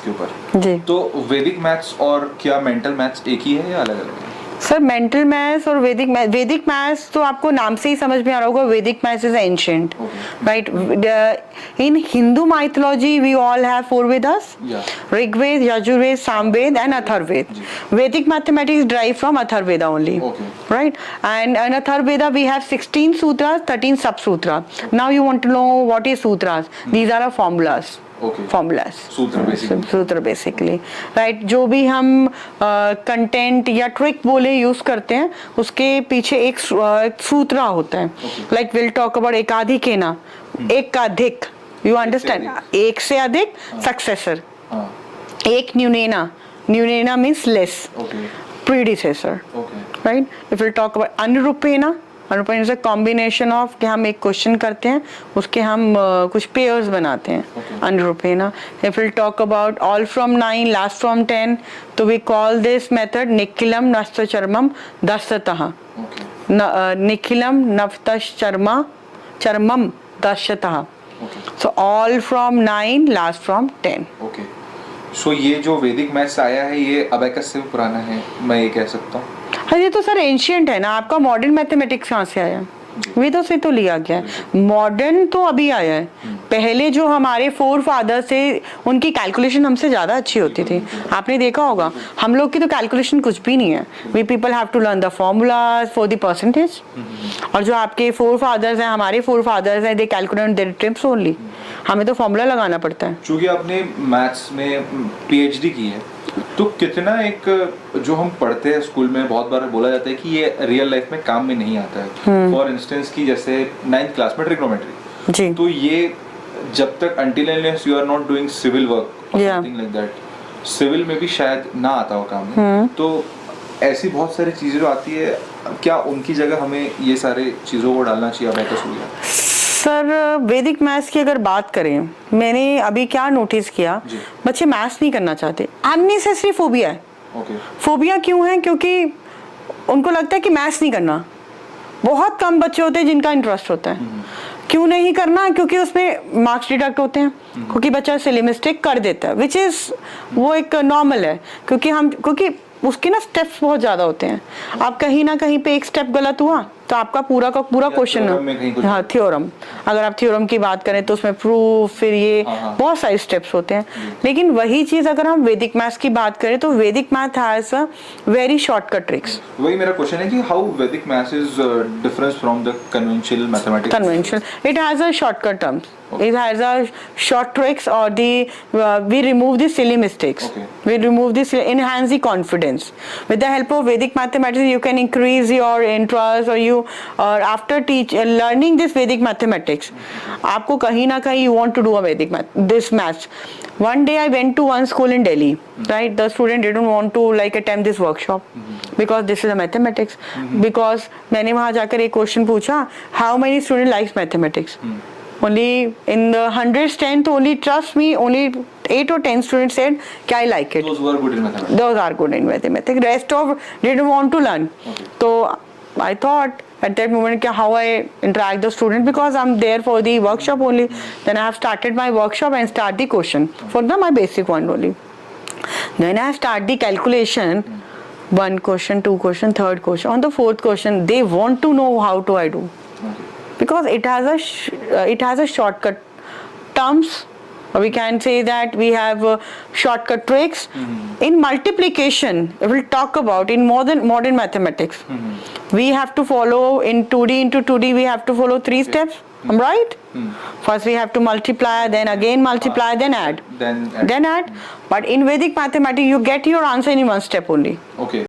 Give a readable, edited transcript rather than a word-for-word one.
के ऊपर जी। तो वैदिक मैथ्स और क्या मेंटल मैथ्स एक ही है या अलग अलग है? सर मेंटल मैथ्स और वैदिक मैथ्स तो आपको नाम से ही समझ में आ रहा होगा, Vedic maths is ancient, right? In Hindu mythology we all have 4 Vedas, Rigveda, Yajurveda, Samaveda and Atharvaveda. Vedic mathematics derive from Atharvaveda only, right? And in Atharvaveda we have 16 sutras, 13 sub-sutra. Now you want to know what is sutras? These are formulas. Formulas, सूत्र basically, right? जो भी हम content या trick बोले use करते हैं उसके पीछे एक सूत्र होता है. लाइक विल टॉक अबाउट एकाधिकेना, एक का अधिक, यू अंडरस्टैंड? एक से अधिक, सक्सेसर. एक न्यूनेना, न्यूनेना means less, predecessor, right? If will talk about अनुरूपेना, अनुरूपेना इज अ कॉम्बिनेशन ऑफ कि हम एक क्वेश्चन करते हैं उसके हम कुछ पेयर्स बनाते हैं, अनुरूपेना. If will talk about all from 9 last from 10, तो वी कॉल दिस मेथड निखिलम नष्टचर्मम दशतः. निखिलम नष्टचर्मम दशतः. So all from 9 last from 10. So ये जो वैदिक मैथ्स आया है ये अबैकस से भी पुराना है, मैं ये कह सकता हूँ? हाँ, ये तो सर एंशिएंट है ना. आपका मॉडर्न मैथमेटिक्स कहाँ से आया? वेदों से तो लिया गया है. मॉडर्न तो अभी आया है. पहले जो हमारे फोर फादर थे उनकी कैलकुलेशन हमसे ज्यादा अच्छी होती थी. आपने देखा होगा हम लोग की तो कैलकुलेशन कुछ भी नहीं है. We people have to learn the formulas for the percentage. और जो आपके फोर फादर्स हैं, हमारे फोर फादर्स हैं, दे कैलकुलेट देयर ट्रिप्स ओनली. हमें तो फॉर्मूला लगाना पड़ता है. क्योंकि आपने मैथ्स में पीएचडी की है तो कितना एक जो हम पढ़ते हैं स्कूल में बहुत बार बोला जाता है कि ये रियल लाइफ में काम में नहीं आता है. फॉर इंस्टेंस की जैसे 9th क्लास में ट्रिग्नोमेट्री जी, तो ये जब तक until unless you are not doing civil work or something like that, civil में भी शायद ना आता हो काम में. तो ऐसी बहुत सारी चीजें जो आती है, क्या उनकी जगह हमें ये सारे चीजों को डालना चाहिए अबैकस हो गया? सर वैदिक मैथ्स की अगर बात करें, मैंने अभी क्या नोटिस किया, बच्चे मैथ्स नहीं करना चाहते. अननेसेसरी फोबिया है. फोबिया क्यों है? क्योंकि उनको लगता है कि मैथ्स नहीं करना. बहुत कम बच्चे होते हैं जिनका इंटरेस्ट होता है. क्यों नहीं करना? क्योंकि उसमें मार्क्स डिडक्ट होते हैं, क्योंकि बच्चा सिली मिस्टेक कर देता है, विच इज वो एक नॉर्मल है. क्योंकि उसके ना स्टेप्स बहुत ज्यादा होते हैं. आप कहीं ना कहीं पे एक स्टेप गलत हुआ तो आपका पूरा का पूरा क्वेश्चन, हाँ थ्योरम, अगर आप थ्योरम की बात करें तो उसमें प्रूफ, फिर ये बहुत सारे स्टेप्स होते हैं. लेकिन वही चीज अगर हम वैदिक मैथ्स की बात करें तो वैदिक math has a very shortcut tricks. वही मेरा क्वेश्चन है कि हाउ वैदिक maths is different from the conventional mathematics. Conventional, it has a shortcut terms. It has a short tricks or we remove the silly mistakes. We remove this, enhance the confidence. With the help of Vedic mathematics, you can increase your interest or after learning this Vedic mathematics, आपको कहीं ना कहीं you want to do a Vedic this maths. One day I went to one school in Delhi, right? The student didn't want to attempt this workshop because this is a mathematics. Because मैंने वहाँ जाकर एक question पूछा, how many students likes mathematics? Only in the 110th, only trust me, only 8 or 10 students said, "I like it." Those were good in mathematics. Those are good in mathematics. Rest of didn't want to learn. So I thought at that moment how I interact the student, because I'm there for the workshop only. Then I have started my workshop and start the question for my basic one only. Then I start the calculation. 1 question, 2 question, 3rd question. On the 4th question, they want to know how do I do. Because it has a shortcut terms, or we can say that we have shortcut tricks. In multiplication, if we talk about in modern mathematics, we have to follow in 2D into 2D, we have to follow 3 steps. I'm right? First we have to multiply, then again multiply, then add. Then add. But in Vedic mathematics, you get your answer in 1 step only.